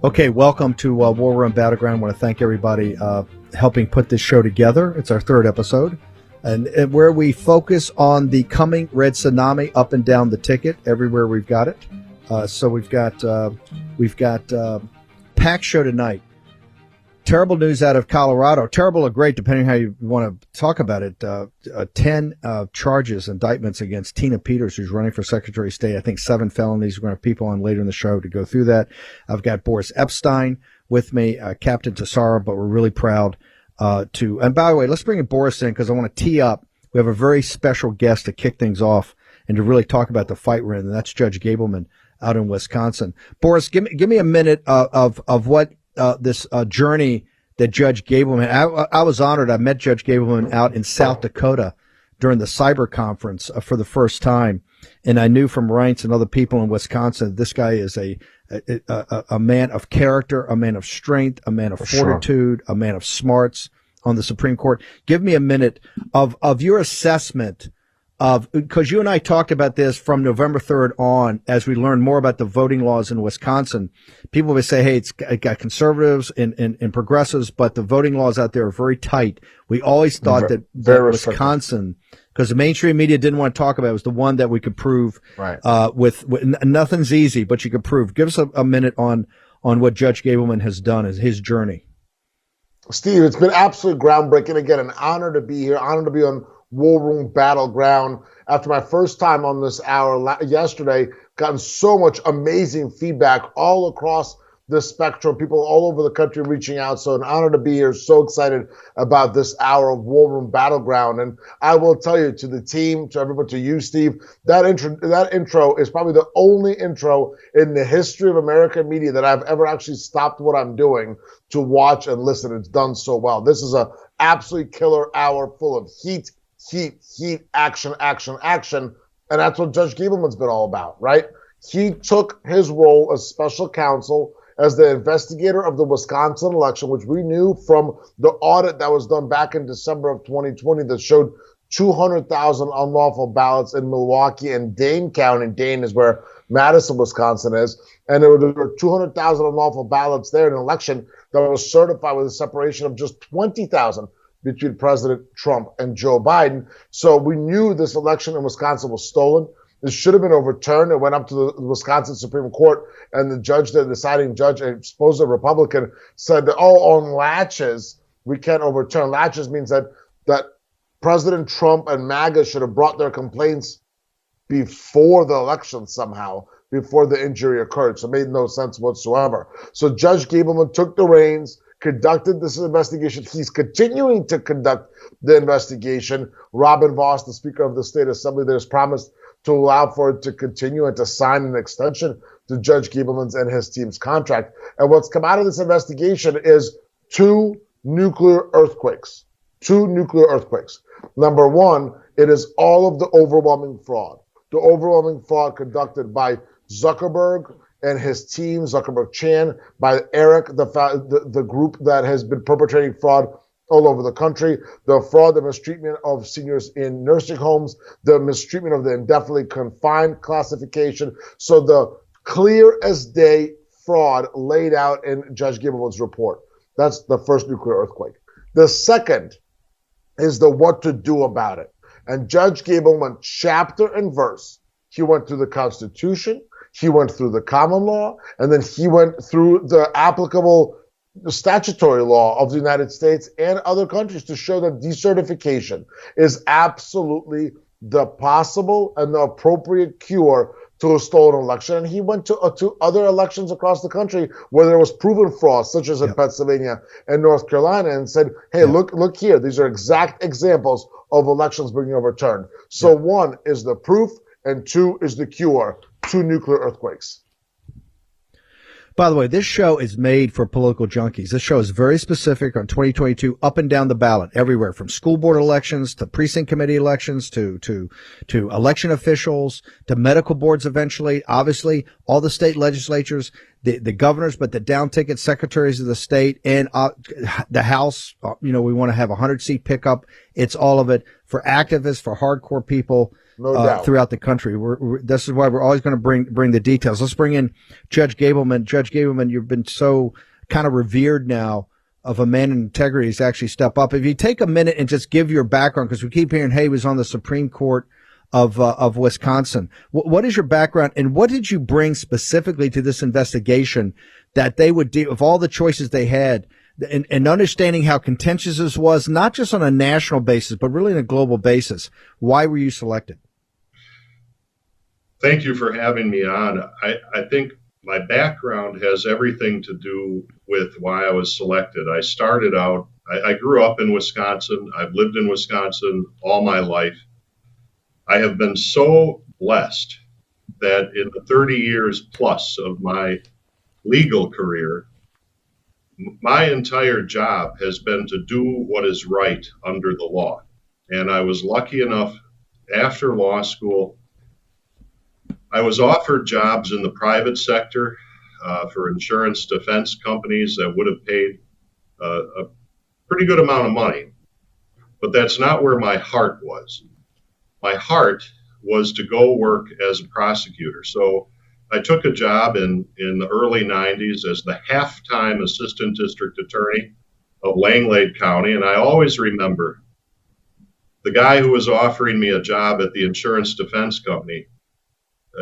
Okay, welcome to War Room Battleground. I want to thank everybody helping put this show together. It's our third episode, and where we focus on the coming red tsunami up and down the ticket everywhere we've got it. So we've got packed show tonight. Terrible news out of Colorado. Terrible or great, depending on how you want to talk about it. 10 charges, indictments against Tina Peters, who's running for Secretary of State. I think 7 felonies. We're going to have people on later in the show to go through that. I've got Boris Epshteyn with me, Captain Tassara, but we're really proud to. And by the way, let's bring Boris in because I want to tee up. We have a very special guest to kick things off and to really talk about the fight we're in, and that's Judge Gableman out in Wisconsin. Boris, give me a minute of what this journey that Judge Gableman. I was honored. I met Judge Gableman out in South Dakota during the cyber conference for the first time, and I knew from Reince and other people in Wisconsin this guy is a man of character, a man of strength, a man of fortitude, a man of smarts on the Supreme Court. Give me a minute of your assessment of, because you and I talked about this from November 3rd on as we learned more about the voting laws in Wisconsin. People would say, hey, it got conservatives and progressives, but the voting laws out there are very tight. We always thought that Wisconsin, because the mainstream media didn't want to talk about it, was the one that we could prove with nothing's easy, but you could prove. Give us a minute on what Judge Gableman has done as his journey. Steve, it's been absolutely groundbreaking. Again, an honor to be here, honor to be on War Room Battleground. After my first time on this hour yesterday, gotten so much amazing feedback all across the spectrum, people all over the country reaching out. So an honor to be here. So excited about this hour of War Room Battleground. And I will tell you, to the team, to everybody, to you, Steve, that intro is probably the only intro in the history of American media that I've ever actually stopped what I'm doing to watch and listen. It's done so well. This is a absolutely killer hour full of heat, action. And that's what Judge Gableman's been all about, right? He took his role as special counsel, as the investigator of the Wisconsin election, which we knew from the audit that was done back in December of 2020 that showed 200,000 unlawful ballots in Milwaukee and Dane County. Dane is where Madison, Wisconsin is. And there were 200,000 unlawful ballots there in an election that was certified with a separation of just 20,000 between President Trump and Joe Biden. So we knew this election in Wisconsin was stolen. This should have been overturned. It went up to the Wisconsin Supreme Court, and the judge, the deciding judge, a supposed Republican, said that, on latches, we can't overturn. Latches means that President Trump and MAGA should have brought their complaints before the election somehow, before the injury occurred. So it made no sense whatsoever. So Judge Gableman took the reins, conducted this investigation. He's continuing to conduct the investigation. Robin Vos, the Speaker of the State Assembly, there's promised to allow for it to continue and to sign an extension to Judge Gableman's and his team's contract. And what's come out of this investigation is 2 nuclear earthquakes. 2 nuclear earthquakes. Number one, it is all of the overwhelming fraud. The overwhelming fraud conducted by Zuckerberg and his team, Zuckerberg Chan, by Eric, the group that has been perpetrating fraud all over the country, the fraud, the mistreatment of seniors in nursing homes, the mistreatment of the indefinitely confined classification. So the clear as day fraud laid out in Judge Gableman's report. That's the first nuclear earthquake. The second is the what to do about it. And Judge Gableman, chapter and verse, he went through the Constitution, he went through the common law, and then he went through the applicable statutory law of the United States and other countries to show that decertification is absolutely the possible and the appropriate cure to a stolen election. And he went to other elections across the country where there was proven fraud, such as in Pennsylvania and North Carolina, and said, hey, look here. These are exact examples of elections being overturned. So 1 is the proof, and 2 is the cure. 2 nuclear earthquakes. By the way, this show is made for political junkies. This show is very specific on 2022, up and down the ballot, everywhere from school board elections to precinct committee elections to election officials to medical boards eventually. Obviously, all the state legislatures, the governors, but the down ticket secretaries of the state and the House. We want to have a 100-seat pickup. It's all of it for activists, for hardcore people. No doubt. throughout the country. This is why we're always going to bring the details. Let's bring in Judge Gableman. Judge Gableman, you've been so kind of revered now of a man in integrity to actually step up. If you take a minute and just give your background, because we keep hearing, hey, he was on the Supreme Court of Wisconsin. What is your background, and what did you bring specifically to this investigation that they would do, of all the choices they had, and understanding how contentious this was, not just on a national basis, but really on a global basis? Why were you selected? Thank you for having me on. I think my background has everything to do with why I was selected. I started out, I grew up in Wisconsin. I've lived in Wisconsin all my life. I have been so blessed that in the 30 years plus of my legal career, my entire job has been to do what is right under the law. And I was lucky enough, after law school, I was offered jobs in the private sector for insurance defense companies that would have paid a pretty good amount of money. But that's not where my heart was. My heart was to go work as a prosecutor. So I took a job in the early 90s as the half-time assistant district attorney of Langlade County. And I always remember the guy who was offering me a job at the insurance defense company,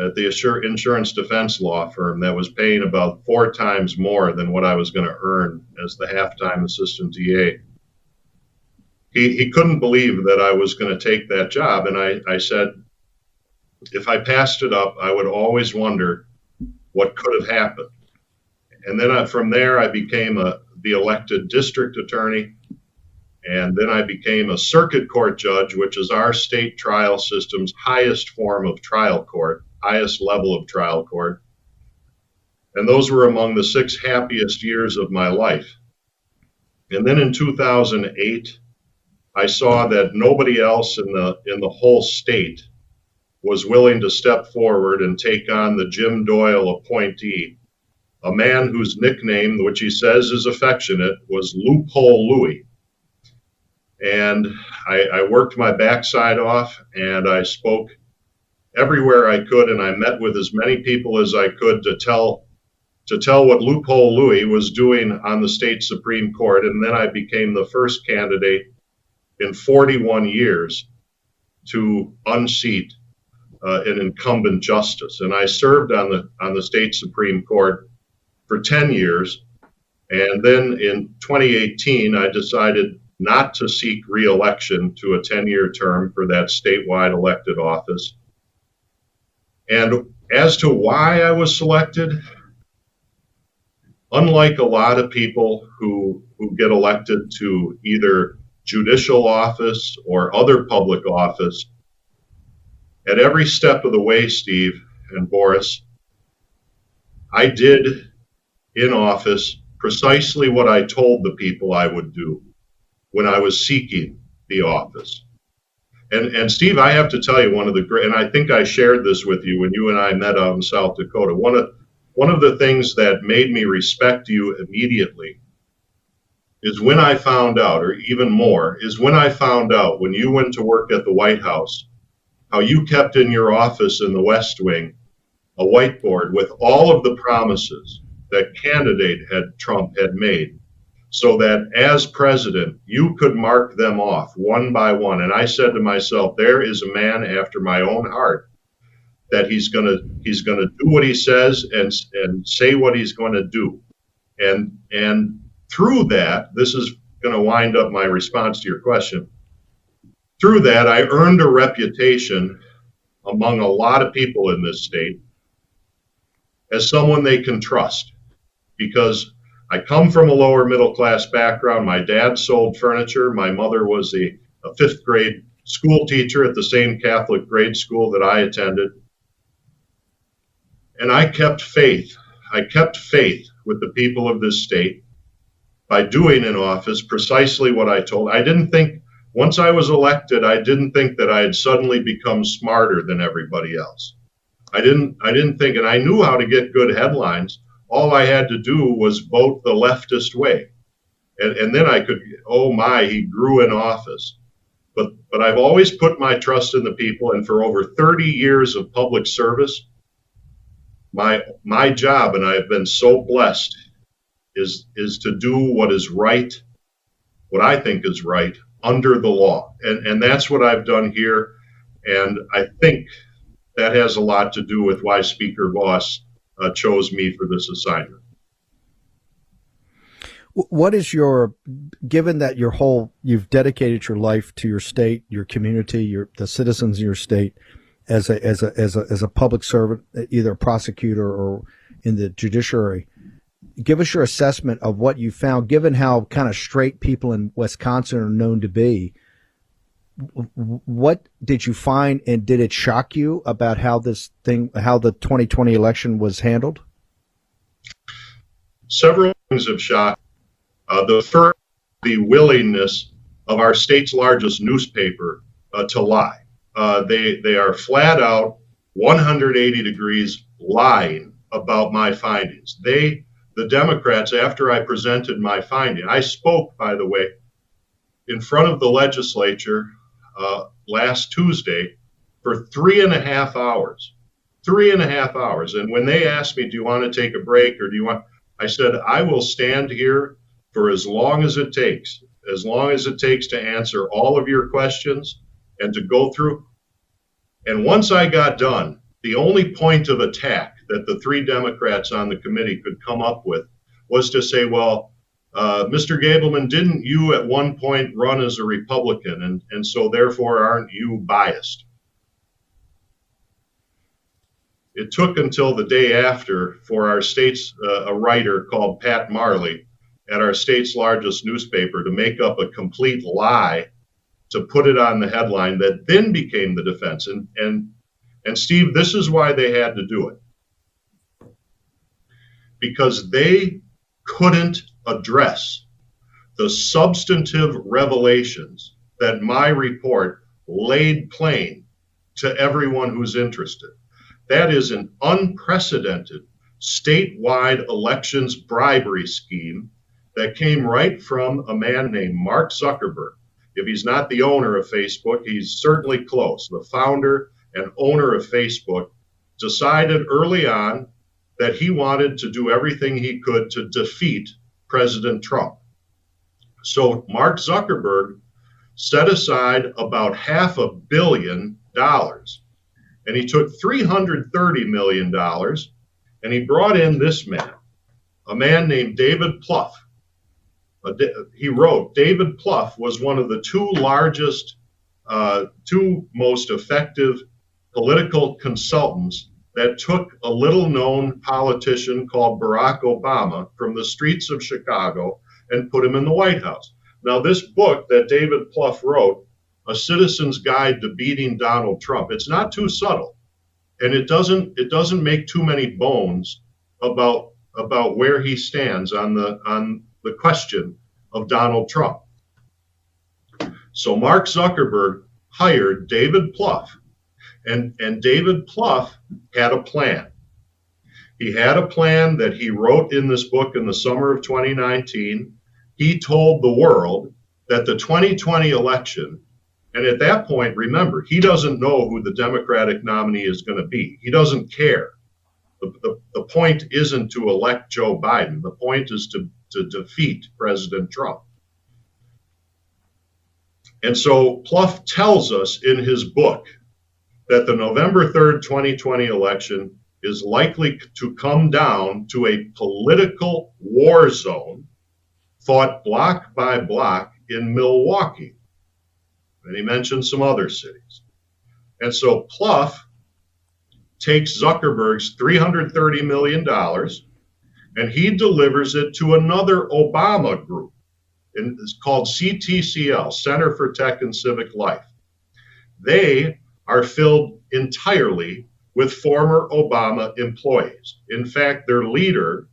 at the insurance defense law firm, that was paying about 4 times more than what I was going to earn as the half-time assistant DA. He couldn't believe that I was going to take that job. And I said, if I passed it up, I would always wonder what could have happened. And then from there, I became the elected district attorney. And then I became a circuit court judge, which is our state trial system's highest form of trial court, highest level of trial court. And those were among the 6 happiest years of my life. And then in 2008, I saw that nobody else in the whole state was willing to step forward and take on the Jim Doyle appointee, a man whose nickname, which he says is affectionate, was Loophole Louie. And I worked my backside off, and I spoke everywhere I could, and I met with as many people as I could to tell what Loophole Louie was doing on the state Supreme Court. And then I became the first candidate in 41 years to unseat an incumbent justice. And I served on the state Supreme Court for 10 years. And then in 2018, I decided not to seek re-election to a 10-year term for that statewide elected office. And as to why I was selected, unlike a lot of people who get elected to either judicial office or other public office, at every step of the way, Steve and Boris, I did in office precisely what I told the people I would do when I was seeking the office. And Steve, I have to tell you, one of the great, and I think I shared this with you when you and I met out in South Dakota, one of the things that made me respect you immediately is when I found out, or even more, is when I found out when you went to work at the White House, how you kept in your office in the West Wing a whiteboard with all of the promises that Trump had made, so that as president, you could mark them off one by one. And I said to myself, there is a man after my own heart, that he's gonna do what he says and say what he's going to do. And through that, this is going to wind up my response to your question. Through that, I earned a reputation among a lot of people in this state as someone they can trust, because I come from a lower middle class background. My dad sold furniture. My mother was a 5th grade school teacher at the same Catholic grade school that I attended. And I kept faith. I kept faith with the people of this state by doing in office precisely what I told. I didn't think, once I was elected, I didn't think that I had suddenly become smarter than everybody else. I didn't think, and I knew how to get good headlines. All I had to do was vote the leftist way. And then I could, oh my, he grew in office. But I've always put my trust in the people, and for over 30 years of public service, my job, and I've been so blessed, is to do what is right, what I think is right under the law, and that's what I've done here, and I think that has a lot to do with why Speaker Voss chose me for this assignment. What is given that you've dedicated your life to your state, your community, the citizens of your state, as a public servant, either a prosecutor or in the judiciary, give us your assessment of what you found, given how kind of straight people in Wisconsin are known to be. What did you find, and did it shock you about how the 2020 election was handled? Several things have shocked. The first, the willingness of our state's largest newspaper to lie. They are flat out 180 degrees lying about my findings. The Democrats, after I presented my finding, I spoke, by the way, in front of the legislature last Tuesday for 3.5 hours. 3.5 hours. And when they asked me, do you want to take a break or I said, I will stand here for as long as it takes to answer all of your questions and to go through. And once I got done, the only point of attack that the 3 Democrats on the committee could come up with was to say, well, Mr. Gableman, didn't you at one point run as a Republican, and so therefore aren't you biased? It took until the day after for our state's a writer called Pat Marley at our state's largest newspaper to make up a complete lie to put it on the headline that then became the defense. And Steve, this is why they had to do it. Because they couldn't address the substantive revelations that my report laid plain to everyone who's interested. That is an unprecedented statewide elections bribery scheme that came right from a man named Mark Zuckerberg. If he's not the owner of Facebook, he's certainly close. The founder and owner of Facebook decided early on that he wanted to do everything he could to defeat President Trump. So Mark Zuckerberg set aside about $500 million, and he took $330 million and he brought in this man, a man named David Plouffe. He wrote, David Plouffe was one of the two most effective political consultants that took a little-known politician called Barack Obama from the streets of Chicago and put him in the White House. Now, this book that David Plouffe wrote, A Citizen's Guide to Beating Donald Trump, it's not too subtle, and it doesn't make too many bones about where he stands on the question of Donald Trump. So Mark Zuckerberg hired David Plouffe, and David Plouffe had a plan. He had a plan that he wrote in this book in the summer of 2019. He told the world that the 2020 election, and at that point, remember, he doesn't know who the Democratic nominee is going to be. He doesn't care. The point isn't to elect Joe Biden. The point is to defeat President Trump. And so Plouffe tells us in his book that the November 3rd, 2020 election is likely to come down to a political war zone fought block by block in Milwaukee. And he mentioned some other cities. And so Plouffe takes Zuckerberg's $330 million and he delivers it to another Obama group. And it's called CTCL, Center for Tech and Civic Life. They are filled entirely with former Obama employees. In fact, their leader,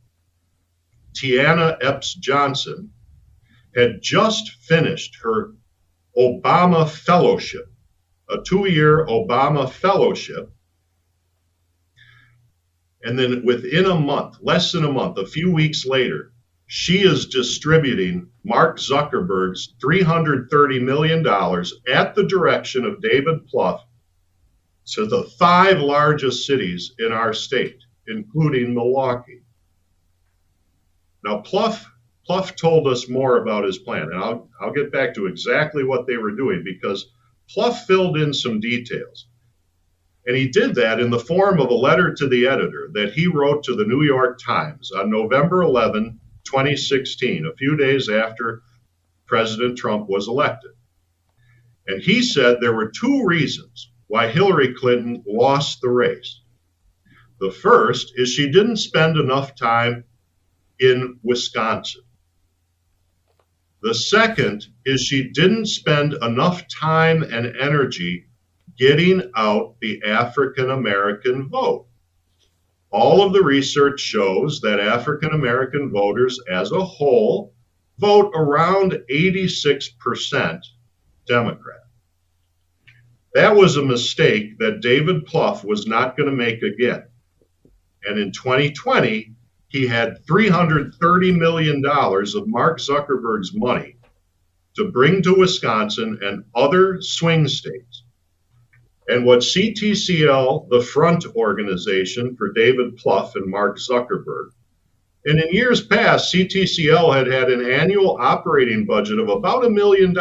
Tiana Epps Johnson, had just finished her Obama Fellowship, a 2-year Obama Fellowship. And then within a month, less than a month, a few weeks later, she is distributing Mark Zuckerberg's $330 million at the direction of David Plouffe to the 5 largest cities in our state, including Milwaukee. Now, Plouffe told us more about his plan, and I'll get back to exactly what they were doing, because Plouffe filled in some details. And he did that in the form of a letter to the editor that he wrote to the New York Times on November 11, 2016, a few days after President Trump was elected. And he said there were 2 reasons why Hillary Clinton lost the race. The first is she didn't spend enough time in Wisconsin. The second is she didn't spend enough time and energy getting out the African American vote. All of the research shows that African American voters as a whole vote around 86% Democrat. That was a mistake that David Plouffe was not going to make again. And in 2020, he had $330 million of Mark Zuckerberg's money to bring to Wisconsin and other swing states. And what CTCL, the front organization for David Plouffe and Mark Zuckerberg, and in years past, CTCL had an annual operating budget of about $1 million.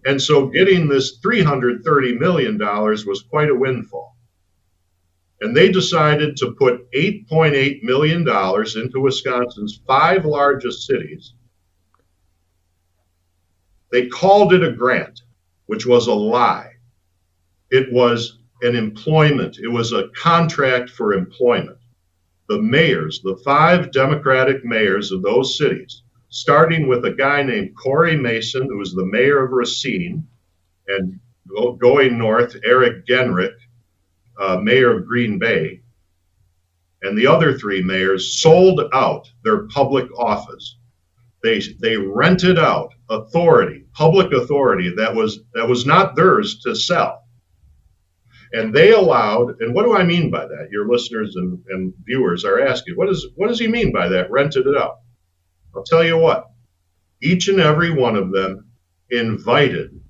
And so getting this $330 million was quite a windfall. And they decided to put $8.8 million into Wisconsin's 5 largest cities. They called it a grant, which was a lie. It was an employment. It was a contract for employment. The mayors, the 5 Democratic mayors of those cities, starting with a guy named Corey Mason, who was the mayor of Racine, and going north, Eric Genrich, mayor of Green Bay, and the other 3 mayors sold out their public office. They rented out authority, public authority that was not theirs to sell. And they allowed, and what do I mean by that? Your listeners and viewers are asking, what does he mean by that, rented it out? I'll tell you what, each and every one of them invited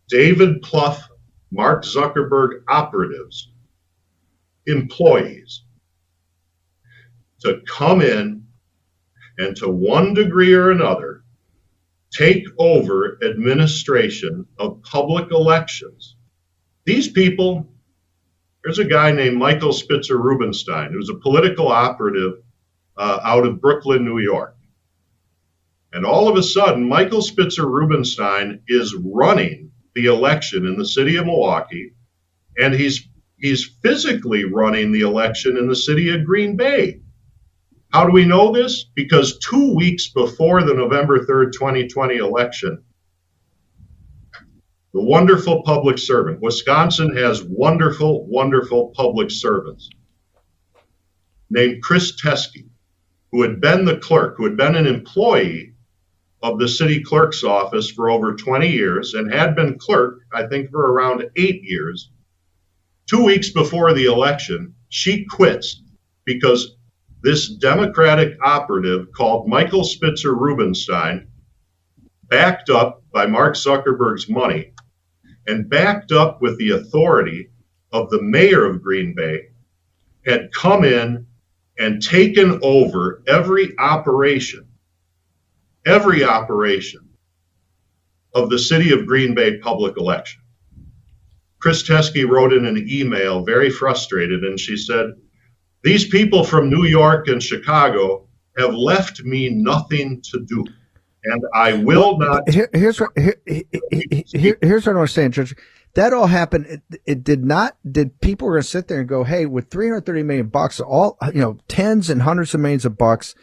David Plouffe, Mark Zuckerberg operatives, employees, to come in and to one degree or another take over administration of public elections. These people, there's a guy named Michael Spitzer Rubenstein, who's a political operative out of Brooklyn, New York. And all of a sudden, Michael Spitzer Rubenstein is running the election in the city of Milwaukee, and he's physically running the election in the city of Green Bay. How do we know this? Because 2 weeks before the November 3rd, 2020 election, the wonderful public servant, Wisconsin has wonderful, wonderful public servants, named Chris Teskey, who had been the clerk, who had been an employee of the city clerk's office for over 20 years and had been clerk, I think, for around 8 years. 2 weeks before the election, she quits because this Democratic operative called Michael Spitzer Rubenstein, backed up by Mark Zuckerberg's money and backed up with the authority of the mayor of Green Bay, had come in and taken over every operation of the city of Green Bay public election. Chris Teskey wrote in an email, very frustrated, and she said, "These people from New York and Chicago have left me nothing to do, and I will not." Here's what I want to say, Church. That all happened. It did not. Did people were going to sit there and go, "Hey, with $330 million, all tens and hundreds of millions of bucks,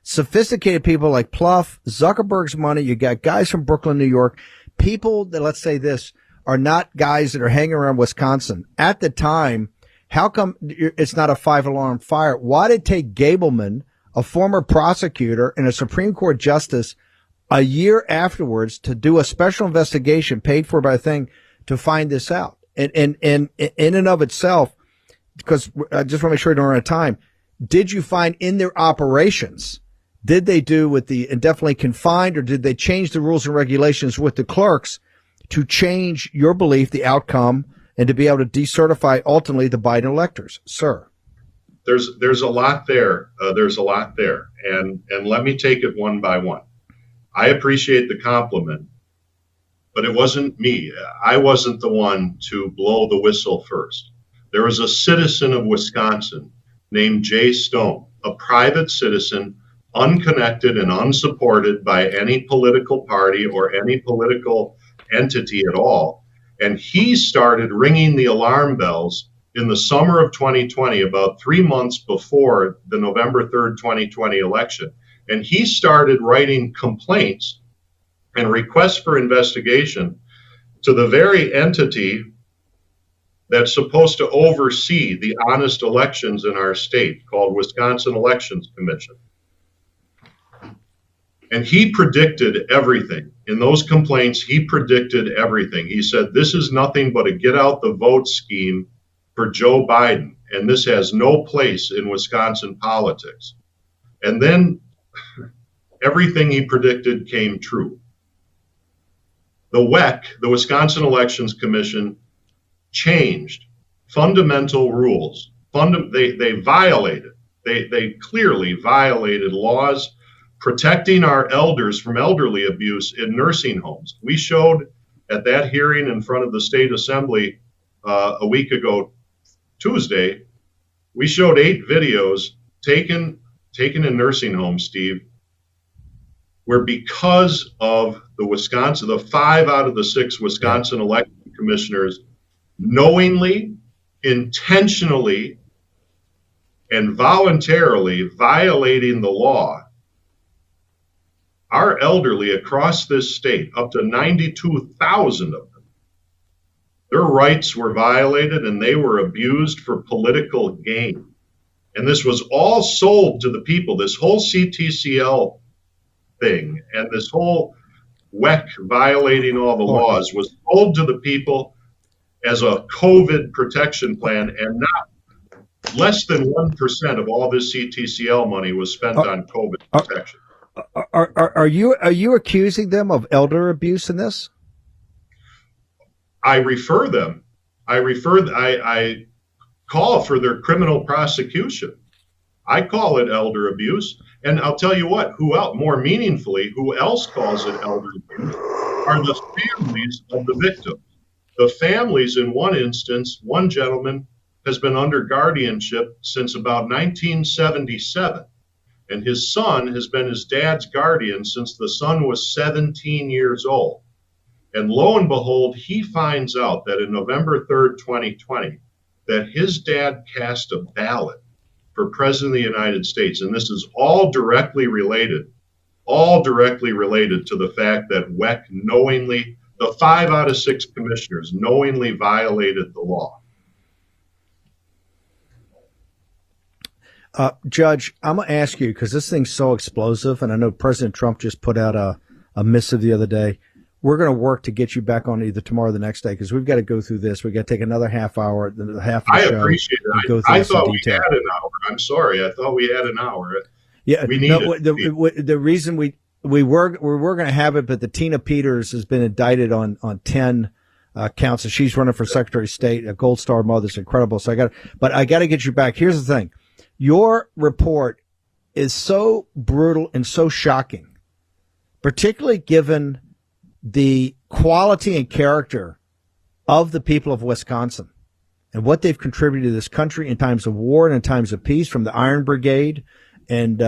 sophisticated people like Plouffe, Zuckerberg's money. You got guys from Brooklyn, New York, people that, let's say this, are not guys that are hanging around Wisconsin at the time. How come it's not a 5-alarm fire? Why did it take Gableman, a former prosecutor and a Supreme Court justice, a year afterwards to do a special investigation paid for by the thing to find this out? And in and of itself, because I just want to make sure I don't run out of time, did you find in their operations did they do with the indefinitely confined, or did they change the rules and regulations with the clerks to change your belief, the outcome, and to be able to decertify ultimately the Biden electors, sir? There's a lot there. There's a lot there, and let me take it one by one. I appreciate the compliment, but it wasn't me. I wasn't the one to blow the whistle first. There was a citizen of Wisconsin named Jay Stone, a private citizen, unconnected and unsupported by any political party or any political entity at all. And he started ringing the alarm bells in the summer of 2020, about 3 months before the November 3rd, 2020 election. And he started writing complaints and requests for investigation to the very entity that's supposed to oversee the honest elections in our state, called Wisconsin Elections Commission. And he predicted everything. In those complaints, he predicted everything. He said, this is nothing but a get out the vote scheme for Joe Biden, and this has no place in Wisconsin politics. And then everything he predicted came true. The WEC, the Wisconsin Elections Commission, changed fundamental rules. They clearly violated laws protecting our elders from elderly abuse in nursing homes. We showed at that hearing in front of the state assembly a week ago, Tuesday, we showed 8 videos taken in nursing homes, Steve, where because of the 5 out of the 6 Wisconsin election commissioners knowingly, intentionally, and voluntarily violating the law, our elderly across this state, up to 92,000 of them, their rights were violated and they were abused for political gain. And this was all sold to the people. This whole CTCL thing and this whole WEC violating all the laws was sold to the people as a COVID protection plan, and not less than 1% of all this CTCL money was spent on COVID protection. Are you accusing them of elder abuse in this? I refer them. I call for their criminal prosecution. I call it elder abuse. And I'll tell you what, who else, more meaningfully, who else calls it elder abuse are the families of the victims. The families, in one instance, one gentleman has been under guardianship since about 1977. And his son has been his dad's guardian since the son was 17 years old. And lo and behold, he finds out that in November 3rd, 2020, that his dad cast a ballot for President of the United States. And this is all directly related to the fact that WEC knowingly, the 5 out of 6 commissioners knowingly violated the law. Judge, I'm going to ask you, because this thing's so explosive, and I know President Trump just put out a missive the other day. We're going to work to get you back on either tomorrow or the next day, because we've got to go through this. We've got to take another half hour, half of the show. I appreciate it. I thought we had an hour. I'm sorry. I thought we had an hour. Yeah, the reason we were going to have it, but the Tina Peters has been indicted on 10 counts, and she's running for Secretary of State, a Gold Star mother. It's incredible. So I got to get you back. Here's the thing. Your report is so brutal and so shocking, particularly given the quality and character of the people of Wisconsin and what they've contributed to this country in times of war and in times of peace, from the Iron Brigade and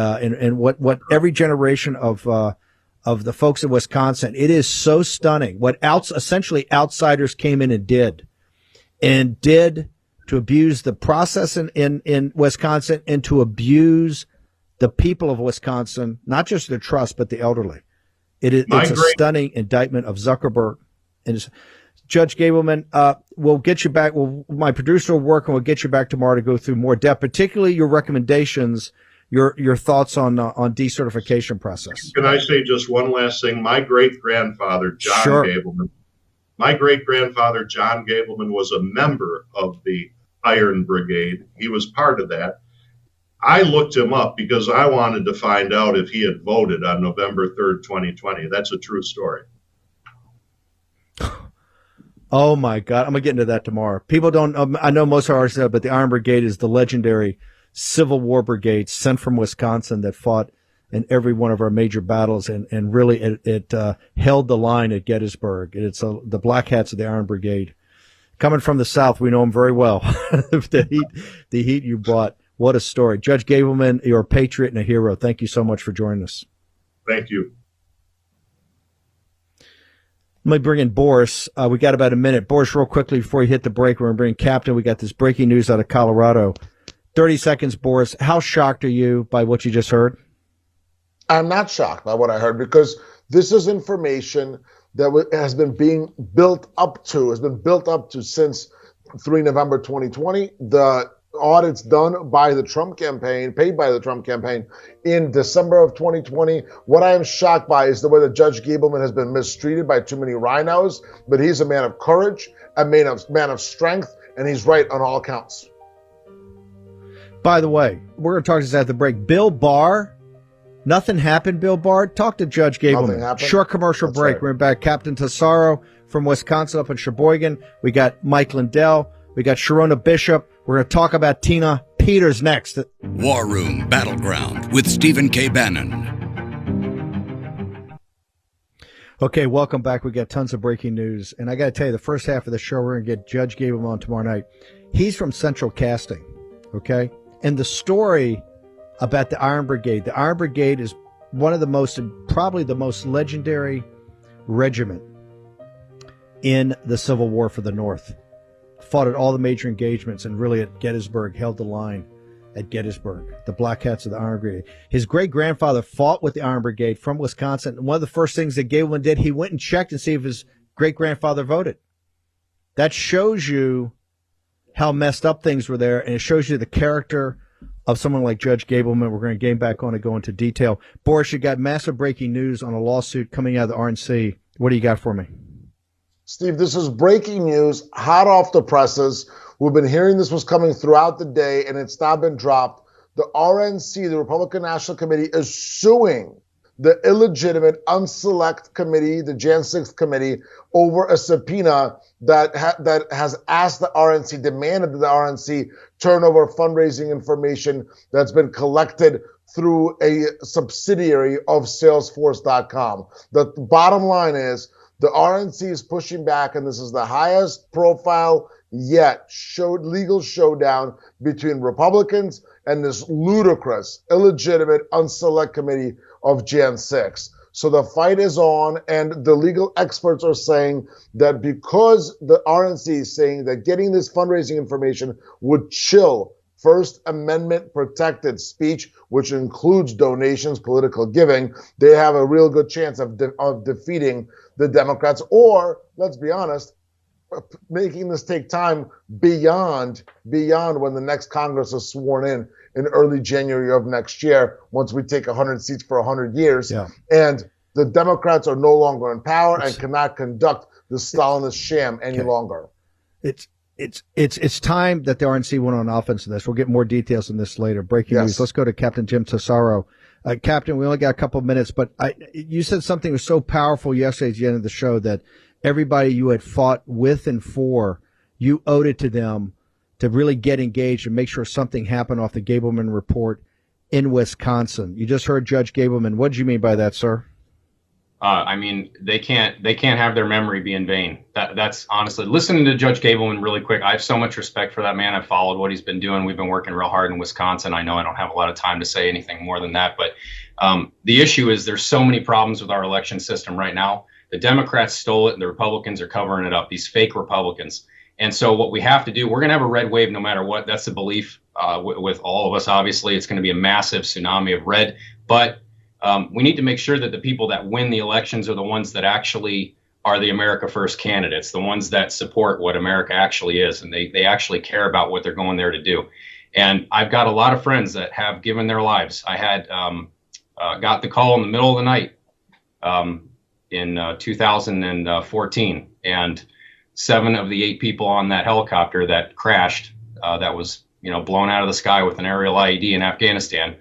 what every generation of the folks in Wisconsin. It is so stunning what essentially outsiders came in and did to abuse the process in Wisconsin and to abuse the people of Wisconsin, not just their trust, but the elderly. It's a stunning indictment of Zuckerberg. And Judge Gableman, we'll get you back. My producer will work, and we'll get you back tomorrow to go through more depth, particularly your recommendations, your thoughts on decertification process. Can I say just one last thing? My great-grandfather, John Gableman, was a member of the Iron Brigade. He was part of that. I looked him up because I wanted to find out if he had voted on November 3rd, 2020. That's a true story. Oh my God. I'm going to get into that tomorrow. People don't, I know most of ours know, but the Iron Brigade is the legendary Civil War brigade sent from Wisconsin that fought in every one of our major battles and really it held the line at Gettysburg. It's the Black Hats of the Iron Brigade. Coming from the South, we know them very well. the heat you brought. What a story. Judge Gableman, you're a patriot and a hero. Thank you so much for joining us. Thank you. Let me bring in Boris. We got about a minute. Boris, real quickly before you hit the break, we're going to bring Captain. We got this breaking news out of Colorado. 30 seconds, Boris. How shocked are you by what you just heard? I'm not shocked by what I heard because this is information that has been built up to since 3 November 2020. The audits done by the Trump campaign, paid by the Trump campaign in December of 2020. What I am shocked by is the way that Judge Gableman has been mistreated by too many rhinos, but he's a man of courage, a man of strength, and he's right on all accounts. By the way, we're going to talk to this after the break. Bill Barr. Nothing happened, Bill Barr. Talk to Judge Gableman. Short commercial break. Right. We're back. Captain Tesoro from Wisconsin up in Sheboygan. We got Mike Lindell. We got Sherronna Bishop. We're going to talk about Tina Peters next. War Room Battleground with Stephen K. Bannon. Okay, welcome back. We got tons of breaking news. And I got to tell you, the first half of the show, we're going to get Judge Gableman on tomorrow night. He's from Central Casting, okay? And the story about the Iron Brigade. The Iron Brigade is one of the most, probably the most legendary regiment in the Civil War for the North. Fought at all the major engagements and really at Gettysburg, held the line at Gettysburg. The Black Hats of the Iron Brigade. His great-grandfather fought with the Iron Brigade from Wisconsin. And one of the first things that Gableman did, he went and checked and see if his great-grandfather voted. That shows you how messed up things were there, and it shows you the character of someone like Judge Gableman. We're going to game back on and go into detail. Boris, you got massive breaking news on a lawsuit coming out of the RNC. What do you got for me? Steve, this is breaking news, hot off the presses. We've been hearing this was coming throughout the day, and it's now been dropped. The RNC, the Republican National Committee, is suing the illegitimate unselect committee, the Jan 6th committee, over a subpoena that has asked the RNC, demanded that the RNC turn over fundraising information that's been collected through a subsidiary of Salesforce.com. The bottom line is the RNC is pushing back, and this is the highest profile yet legal showdown between Republicans and this ludicrous, illegitimate, unselect committee of Jan 6. So the fight is on, and the legal experts are saying that because the RNC is saying that getting this fundraising information would chill First Amendment protected speech, which includes donations, political giving, they have a real good chance of defeating the Democrats, or, let's be honest, making this take time beyond when the next Congress is sworn in early January of next year, once we take 100 seats for 100 years. Yeah. And the Democrats are no longer in power and cannot conduct the Stalinist sham any longer. It's time that the RNC went on offense in this. We'll get more details on this later. Breaking news. Let's go to Captain Jim Tesoro. Captain, we only got a couple of minutes, but you said something that was so powerful yesterday at the end of the show that everybody you had fought with and for, you owed it to them to really get engaged and make sure something happened off the Gableman report in Wisconsin. You just heard Judge Gableman. What did you mean by that, sir? I mean, they can't have their memory be in vain. That's honestly, listening to Judge Gableman really quick, I have so much respect for that man. I've followed what he's been doing. We've been working real hard in Wisconsin. I know I don't have a lot of time to say anything more than that, but the issue is there's so many problems with our election system right now. The Democrats stole it and the Republicans are covering it up, these fake Republicans. And so what we have to do, we're going to have a red wave no matter what. That's the belief with all of us. Obviously, it's going to be a massive tsunami of red. But we need to make sure that the people that win the elections are the ones that actually are the America First candidates, the ones that support what America actually is. And they actually care about what they're going there to do. And I've got a lot of friends that have given their lives. I had got the call in the middle of the night in 2014. And 7 of the 8 people on that helicopter that crashed, that was, blown out of the sky with an aerial IED in Afghanistan.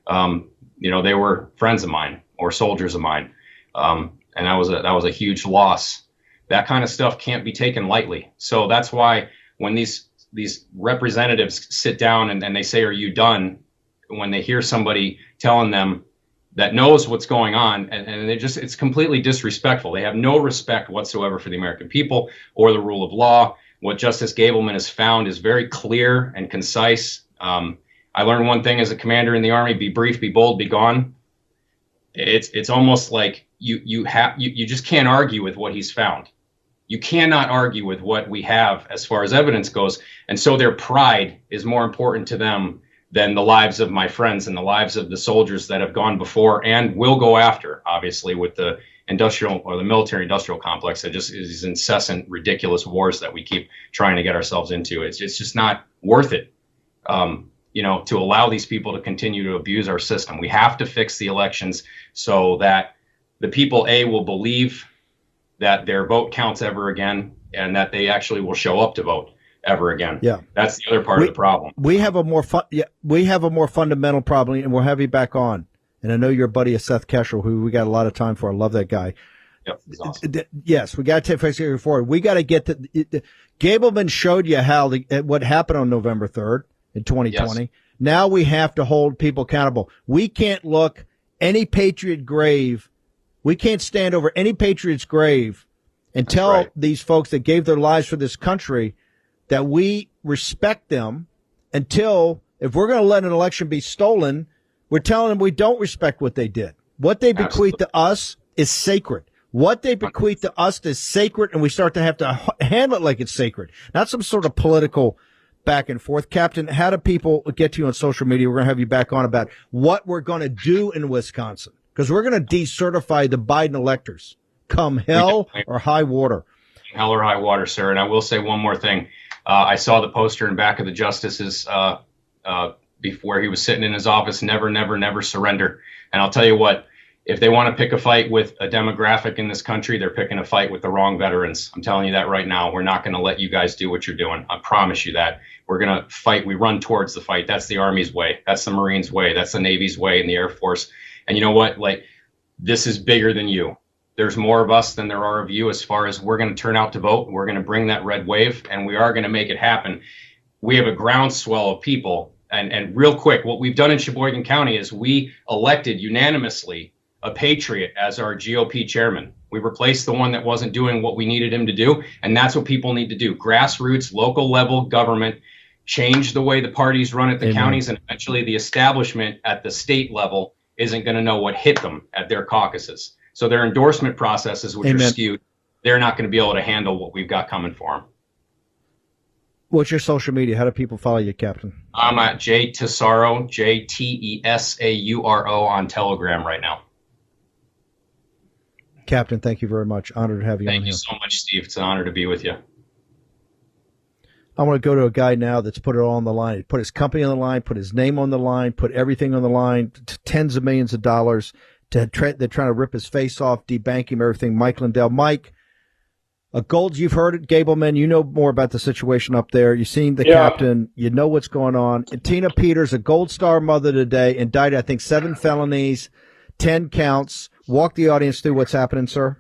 They were friends of mine or soldiers of mine. And that was a huge loss. That kind of stuff can't be taken lightly. So that's why when these representatives sit down and they say, "Are you done?" When they hear somebody telling them that knows what's going on, and it's completely disrespectful. They have no respect whatsoever for the American people or the rule of law. What Justice Gableman has found is very clear and concise. I learned one thing as a commander in the Army: be brief, be bold, be gone. It's almost like you just can't argue with what he's found. You cannot argue with what we have as far as evidence goes. And so their pride is more important to them than the lives of my friends and the lives of the soldiers that have gone before and will go after, obviously, with the industrial or the military industrial complex that just is these incessant, ridiculous wars that we keep trying to get ourselves into. It's just not worth it, to allow these people to continue to abuse our system. We have to fix the elections so that the people, will believe that their vote counts ever again, and that they actually will show up to vote ever again. Yeah, that's the other part of the problem. We have a more fundamental problem, and we'll have you back on. And I know you're a buddy of Seth Keshel, who we got a lot of time for. I love that guy. Yep, he's awesome. Yes, we got to take it forward. We got to get to Gableman showed you what happened on November 3rd in 2020. Yes. Now we have to hold people accountable. We can't look any patriot grave. We can't stand over any patriot's grave and tell these folks that gave their lives for this country that we respect them until, if we're going to let an election be stolen, we're telling them we don't respect what they did. What they bequeath to us is sacred. What they bequeath to us is sacred, and we start to have to handle it like it's sacred, not some sort of political back and forth. Captain, how do people get to you on social media? We're going to have you back on about what we're going to do in Wisconsin, because we're going to decertify the Biden electors come hell or high water. Hell or high water, sir. And I will say one more thing. I saw the poster in back of the justice's before he was sitting in his office, never, never, never surrender. And I'll tell you what, if they want to pick a fight with a demographic in this country, they're picking a fight with the wrong veterans. I'm telling you that right now. We're not going to let you guys do what you're doing. I promise you that. We're going to fight. We run towards the fight. That's the Army's way. That's the Marines' way. That's the Navy's way and the Air Force. And you know what? This is bigger than you. There's more of us than there are of you as far as we're going to turn out to vote. We're going to bring that red wave, and we are going to make it happen. We have a groundswell of people. And real quick, what we've done in Sheboygan County is we elected unanimously a patriot as our GOP chairman. We replaced the one that wasn't doing what we needed him to do. And that's what people need to do. Grassroots, local level government, change the way the parties run at the counties, and eventually the establishment at the state level isn't going to know what hit them at their caucuses. So their endorsement processes, which are skewed, they're not going to be able to handle what we've got coming for them. What's your social media? How do people follow you, Captain? I'm at J Tesaro, JTESAURO on Telegram right now. Captain, thank you very much. Honored to have you on here. Thank you so much, Steve. It's an honor to be with you. I want to go to a guy now that's put it all on the line. He put his company on the line, put his name on the line, put everything on the line, tens of millions of dollars. They're trying to rip his face off, debank him, everything. Mike Lindell. Mike, you've heard it, Gableman. You know more about the situation up there. You've seen the captain. You know what's going on. And Tina Peters, a Gold Star mother today, indicted, I think, 7 felonies, 10 counts. Walk the audience through what's happening, sir.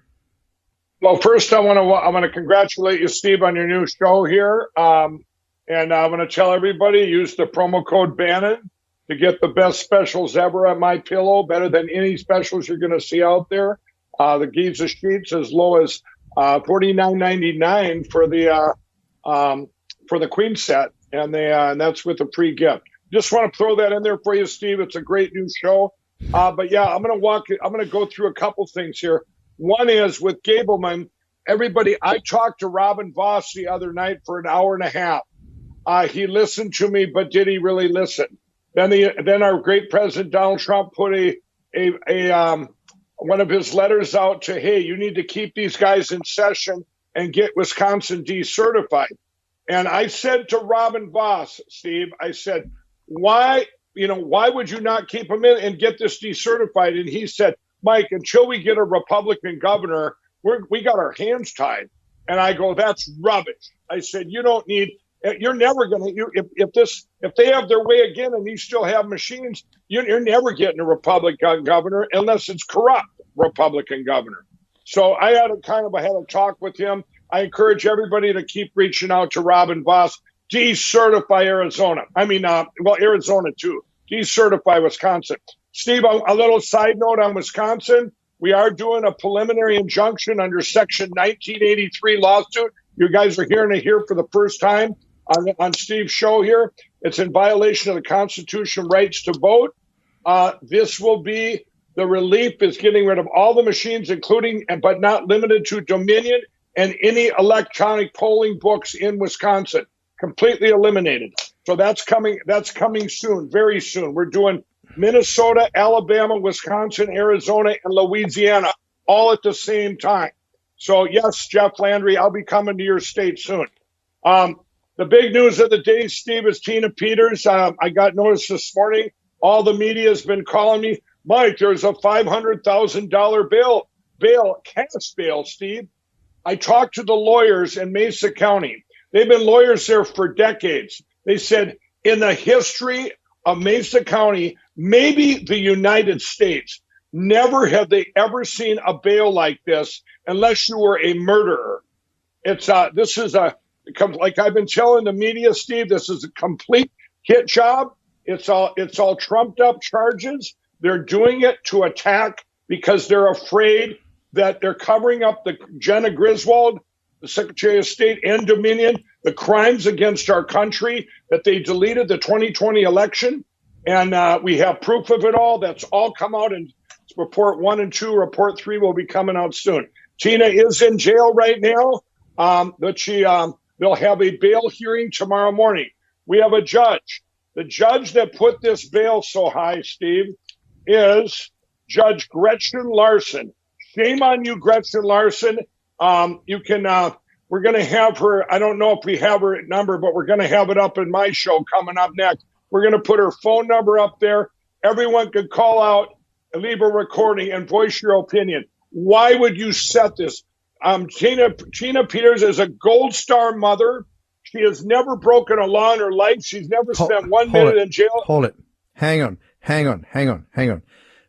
Well, first, I want to congratulate you, Steve, on your new show here. And I want to tell everybody, use the promo code Bannon to get the best specials ever at My Pillow, better than any specials you're going to see out there. The Giza sheets as low as $49.99 for the queen set, and that's with a free gift. Just want to throw that in there for you, Steve. It's a great new show. But yeah, I'm going to go through a couple things here. One is with Gableman. Everybody, I talked to Robin Voss the other night for an hour and a half. He listened to me, but did he really listen? Then our great President Donald Trump put one of his letters out to, hey, you need to keep these guys in session and get Wisconsin decertified. And I said to Robin Voss, Steve, I said, why would you not keep them in and get this decertified? And he said, Mike, until we get a Republican governor, we got our hands tied. And I go, that's rubbish. I said, you don't need You're never going to, if they have their way again and you still have machines, you're never getting a Republican governor unless it's corrupt Republican governor. So I had a talk with him. I encourage everybody to keep reaching out to Robin Voss. Decertify Arizona. Arizona too. Decertify Wisconsin. Steve, a little side note on Wisconsin. We are doing a preliminary injunction under Section 1983 lawsuit. You guys are hearing it here for the first time on Steve's show here. It's in violation of the Constitution rights to vote. This will be the relief is getting rid of all the machines, including but not limited to Dominion and any electronic polling books in Wisconsin, completely eliminated. So that's coming soon, very soon. We're doing Minnesota, Alabama, Wisconsin, Arizona, and Louisiana all at the same time. So yes, Jeff Landry, I'll be coming to your state soon. The big news of the day, Steve, is Tina Peters. I got notice this morning. All the media has been calling me, Mike, there's a $500,000 bail, cash bail, Steve. I talked to the lawyers in Mesa County. They've been lawyers there for decades. They said in the history of Mesa County, maybe the United States, never have they ever seen a bail like this unless you were a murderer. This is like I've been telling the media, Steve, this is a complete hit job. It's all trumped up charges. They're doing it to attack because they're afraid that they're covering up the Jenna Griswold, the Secretary of State, and Dominion, the crimes against our country, that they deleted the 2020 election. And we have proof of it all. That's all come out in report 1 and 2. Report 3 will be coming out soon. Tina is in jail right now, but they'll have a bail hearing tomorrow morning. We have a judge. The judge that put this bail so high, Steve, is Judge Gretchen Larson. Shame on you, Gretchen Larson. We're going to have her. I don't know if we have her number, but we're going to have it up in my show coming up next. We're going to put her phone number up there. Everyone could call out and leave a recording and voice your opinion. Why would you set this? Tina Peters is a Gold Star mother. She has never broken a law in her life. She's never spent 1 minute in jail. Hold it. Hang on.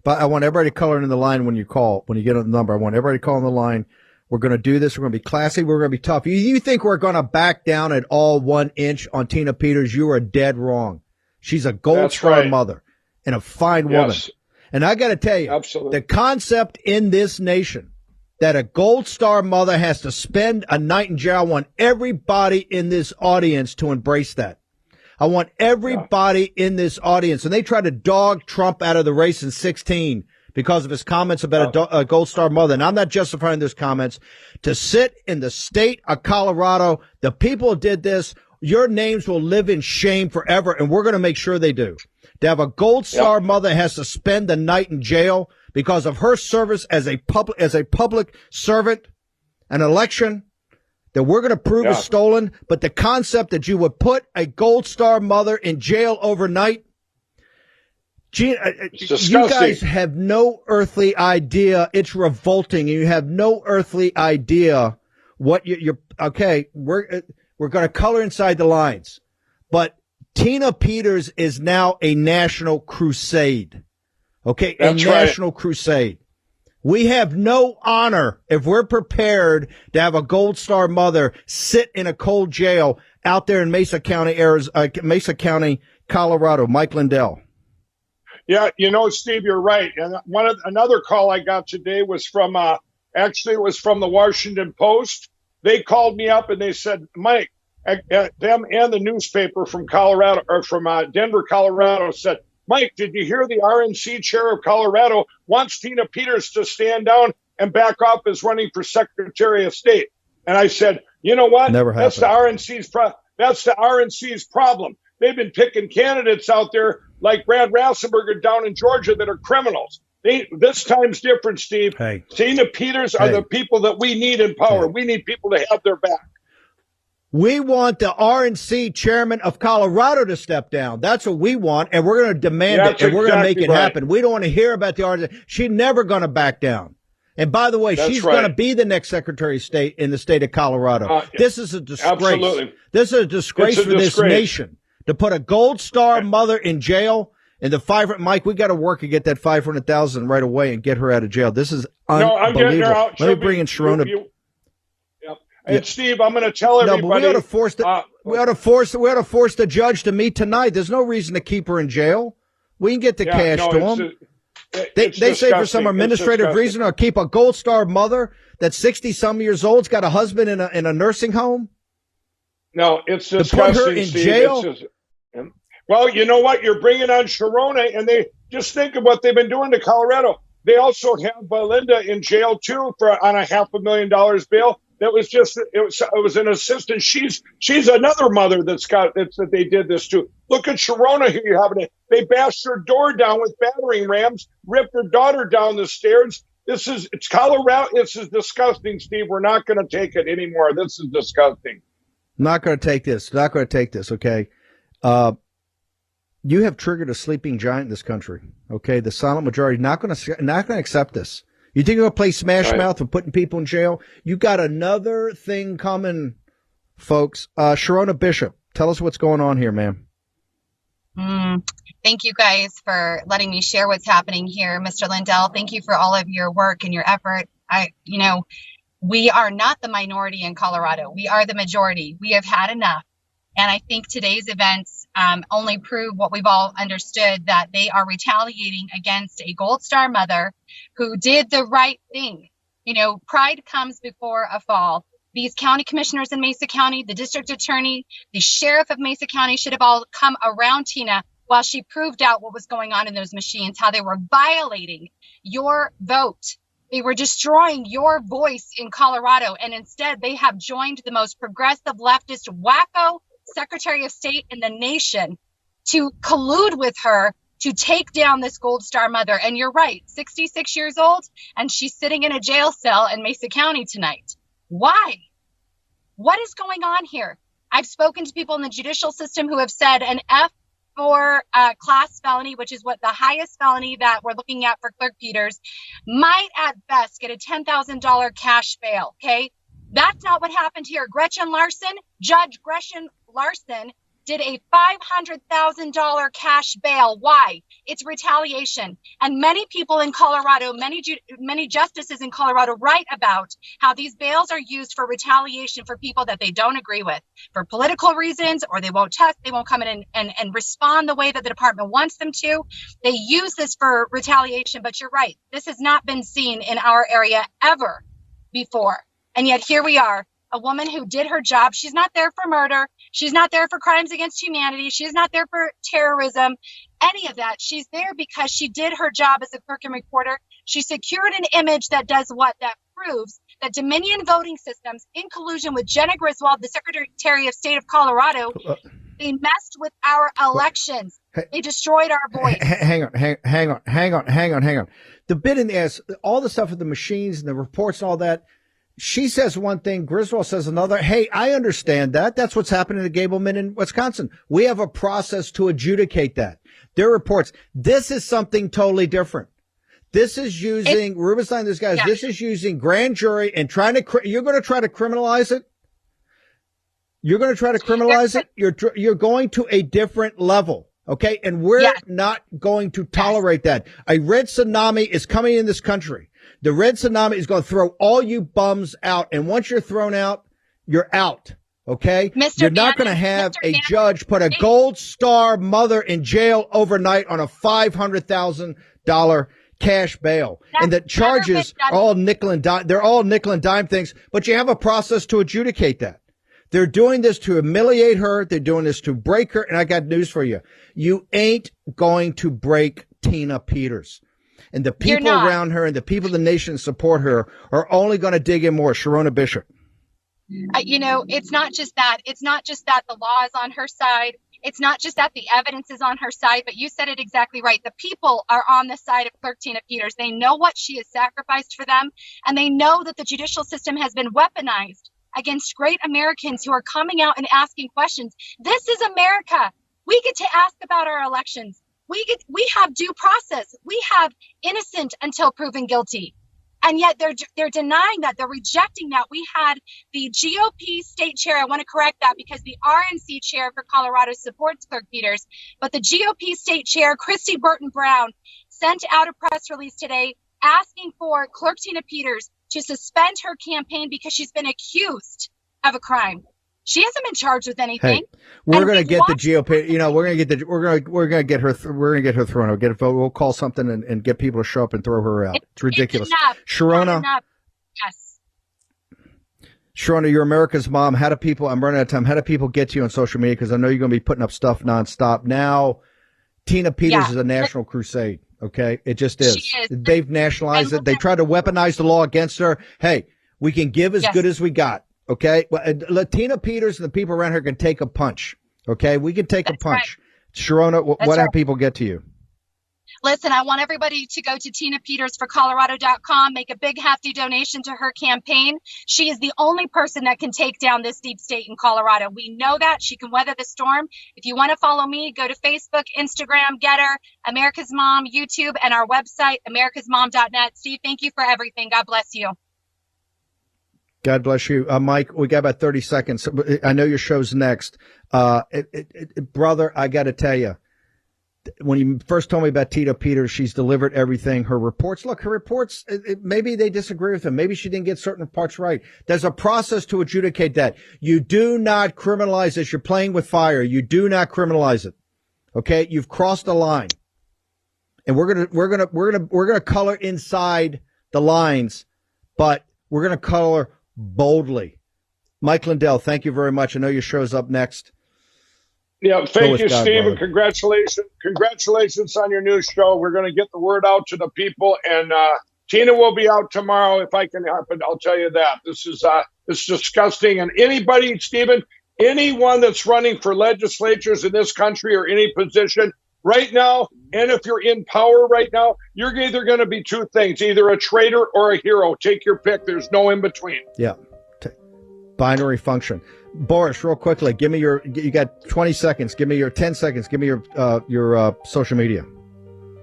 But I want everybody to color in the line when you call. When you get on the number, I want everybody to call on the line. We're going to do this. We're going to be classy. We're going to be tough. You think we're going to back down at all 1 inch on Tina Peters? You are dead wrong. She's a Gold Star mother and a fine woman. Yes. And I got to tell you, absolutely, the concept in this nation that a Gold Star mother has to spend a night in jail, I want everybody in this audience to embrace that. I want everybody in this audience, and they tried to dog Trump out of the race in 2016 because of his comments about a Gold Star mother. And I'm not justifying those comments. To sit in the state of Colorado, the people who did this, your names will live in shame forever, and we're going to make sure they do. To have a Gold Star mother has to spend the night in jail because of her service as a public servant, an election that we're going to prove is stolen. But the concept that you would put a Gold Star mother in jail overnight, you guys have no earthly idea. It's revolting. You have no earthly idea what you're okay. We're going to color inside the lines, but Tina Peters is now a national crusade. Okay. That's a national crusade. We have no honor if we're prepared to have a Gold Star mother sit in a cold jail out there in Mesa County, Colorado. Mike Lindell. Yeah, Steve, you're right. And another call I got today was from it was from the Washington Post. They called me up and they said, Mike, them and the newspaper from Colorado or from Denver, Colorado said, Mike, did you hear the RNC chair of Colorado wants Tina Peters to stand down and back off as running for Secretary of State? And I said, you know what? Never happened. That's the RNC's problem. They've been picking candidates out there like Brad Rassenberger down in Georgia that are criminals. This time's different, Steve. Hey. Tina Peters are the people that we need in power. Hey. We need people to have their back. We want the RNC chairman of Colorado to step down. That's what we want, and we're going to demand it, and we're going to make it happen. We don't want to hear about the RNC. She's never going to back down. And by the way, That's she's right. going to be the next Secretary of State in the state of Colorado. This is a disgrace. Absolutely. This is a disgrace for this disgrace. nation to put a Gold Star mother in jail. And the Mike, we got to work and get that 500,000 right away and get her out of jail. This is unbelievable. I'm getting her out. Let me bring in Sherronna. Yep. And Steve, I'm going to tell everybody. No, but we ought to force we ought to force the judge to meet tonight. There's no reason to keep her in jail. We can get the cash to them. They say for some administrative reason or keep a Gold Star mother that's 60-some years old's got a husband in a nursing home. No, it's disgusting. To put her in Steve. jail. Well, you know what? You're bringing on Sherronna, and they just think of what they've been doing to Colorado. They also have Belinda in jail too on a $500,000 bail. That was it was an assistant. She's another mother that they did this to. Look at Sherronna here. They bashed her door down with battering rams, ripped her daughter down the stairs. It's Colorado. This is disgusting, Steve. We're not going to take it anymore. This is disgusting. Not going to take this. Not going to take this. Okay. You have triggered a sleeping giant in this country. Okay. The silent majority not going to accept this. You think you're going to play smash mouth and putting people in jail? You got another thing coming, folks. Sherronna Bishop, tell us what's going on here, ma'am. Thank you guys for letting me share what's happening here. Mr. Lindell, thank you for all of your work and your effort. We are not the minority in Colorado. We are the majority. We have had enough. And I think today's events only prove what we've all understood, that they are retaliating against a Gold Star mother who did the right thing. Pride comes before a fall. These county commissioners in Mesa County, the district attorney, the sheriff of Mesa County should have all come around Tina while she proved out what was going on in those machines, how they were violating your vote. They were destroying your voice in Colorado. And instead, they have joined the most progressive leftist wacko Secretary of State in the nation to collude with her to take down this Gold Star mother. And you're right, 66 years old, and she's sitting in a jail cell in Mesa County tonight. Why? What is going on here? I've spoken to people in the judicial system who have said an F4 class felony, which is what the highest felony that we're looking at for Clerk Peters, might at best get a $10,000 cash bail. Okay. That's not what happened here. Judge Gretchen Larson did a $500,000 cash bail. Why? It's retaliation. And many people in Colorado, many justices in Colorado write about how these bails are used for retaliation for people that they don't agree with, for political reasons, or they won't come in and respond the way that the department wants them to. They use this for retaliation. But you're right. This has not been seen in our area ever before. And yet here we are, a woman who did her job. She's not there for murder. She's not there for crimes against humanity. She's not there for terrorism, any of that. She's there because she did her job as a clerk and recorder. She secured an image that does what? That proves that Dominion voting systems, in collusion with Jenna Griswold, the Secretary of State of Colorado, they messed with our elections. They destroyed our voice. Hang on. The bit in the ass, all the stuff with the machines and the reports and all that. She says one thing, Griswold says another. Hey, I understand that. That's what's happening to Gableman in Wisconsin. We have a process to adjudicate that. Their reports. This is something totally different. This is using Rubenstein, this guy. Yeah. This is using grand jury and you're going to try to criminalize it. You're going to try to criminalize it. You're going to a different level. Okay. And we're not going to tolerate that. A red tsunami is coming in this country. The red tsunami is going to throw all you bums out. And once you're thrown out, you're out. Okay? You're not going to have a judge put a Gold Star mother in jail overnight on a $500,000 cash bail. And the charges are all nickel and dime. They're all nickel and dime things, but you have a process to adjudicate that. They're doing this to humiliate her. They're doing this to break her. And I got news for you. You ain't going to break Tina Peters. And the people around her and the people of the nation support her are only going to dig in more. Sherronna Bishop. It's not just that. It's not just that the law is on her side. It's not just that the evidence is on her side, but you said it exactly right. The people are on the side of Clerk Tina Peters. They know what she has sacrificed for them, and they know that the judicial system has been weaponized against great Americans who are coming out and asking questions. This is America. We get to ask about our elections. We have due process. We have innocent until proven guilty. And yet they're denying that. They're rejecting that. We had the GOP state chair. I want to correct that because the RNC chair for Colorado supports Clerk Peters. But the GOP state chair, Christy Burton Brown, sent out a press release today asking for Clerk Tina Peters to suspend her campaign because she's been accused of a crime. She hasn't been charged with anything. Hey, we're going to get the GOP. You know, we're going to get her thrown. We'll call something and get people to show up and throw her out. It's ridiculous. Sherronna. Yes. Sherronna, you're America's mom. How do people? I'm running out of time. How do people get to you on social media? Because I know you're going to be putting up stuff nonstop. Now, Tina Peters is a national crusade. Okay, it just is. They've nationalized it. They tried to weaponize the law against her. Hey, we can give as good as we got. Okay, well, Tina Peters and the people around her can take a punch. Okay, we can take a punch. Right. Sherronna, what have people get to you? Listen, I want everybody to go to TinaPetersForColorado.com, make a big hefty donation to her campaign. She is the only person that can take down this deep state in Colorado. We know that. She can weather the storm. If you want to follow me, go to Facebook, Instagram, Getter, America's Mom, YouTube, and our website, americasmom.net. Steve, thank you for everything. God bless you. God bless you. Mike, we got about 30 seconds. I know your show's next. Brother, I got to tell you, when you first told me about Tina Peters, she's delivered everything. Her reports, maybe they disagree with them. Maybe she didn't get certain parts right. There's a process to adjudicate that. You do not criminalize this. You're playing with fire. You do not criminalize it. Okay? You've crossed the line. And we're going to color inside the lines, but we're going to color boldly. Mike Lindell, thank you very much. I know your show's up next. Yeah, thank you, Steve, and congratulations on your new show. We're going to get the word out to the people, and Tina will be out tomorrow if I can help it. I'll tell you that. This is it's disgusting. And anybody, Stephen, anyone that's running for legislatures in this country or any position right now, and if you're in power right now, you're either going to be two things, either a traitor or a hero. Take your pick. There's no in between. Yeah. Binary function. Boris, real quickly, give me you got 20 seconds. Give me your 10 seconds. Give me your social media.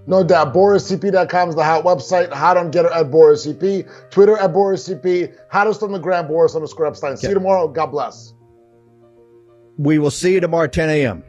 No doubt. BorisCP.com is the hot website. Hot on Getter at BorisCP. Twitter at BorisCP. Hottest on the gram, Boris_Epshteyn. See you tomorrow. God bless. We will see you tomorrow at 10 a.m.